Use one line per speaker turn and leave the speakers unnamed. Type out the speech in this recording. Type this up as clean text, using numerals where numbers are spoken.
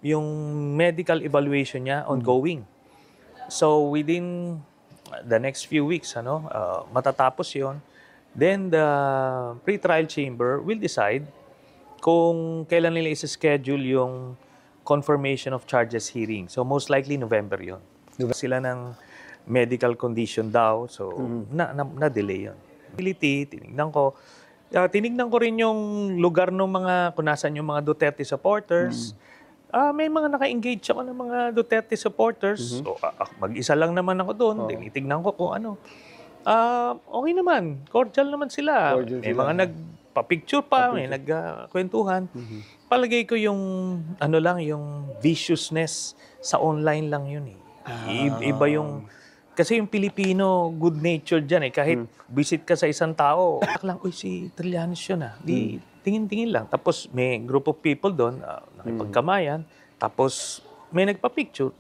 Yung medical evaluation niya ongoing. So within the next few weeks, matatapos 'yon. Then the pre-trial chamber will decide kung kailan nila isa-schedule yung confirmation of charges hearing. So most likely November 'yon. Sila ng medical condition daw, so na-delay 'yon. Tinignan ko rin yung lugar ng mga kung nasaan yung mga Duterte supporters. May mga naka-engage ako ng mga Duterte supporters. So, mag-isa lang naman ako doon. Tinitignan ko kung ano. Okay naman. Cordial naman sila. May mga nagpa-picture pa, may nagkwentuhan. Palagay ko yung yung viciousness sa online lang yun eh. Iba yung kasi yung Pilipino good-natured dyan eh. Kahit visit ka sa isang tao, lang, uy, si Trillanes yun ah. Di, tingin-tingin lang. Tapos may group of people doon, nakipagkamayan. Tapos may nagpa-picture.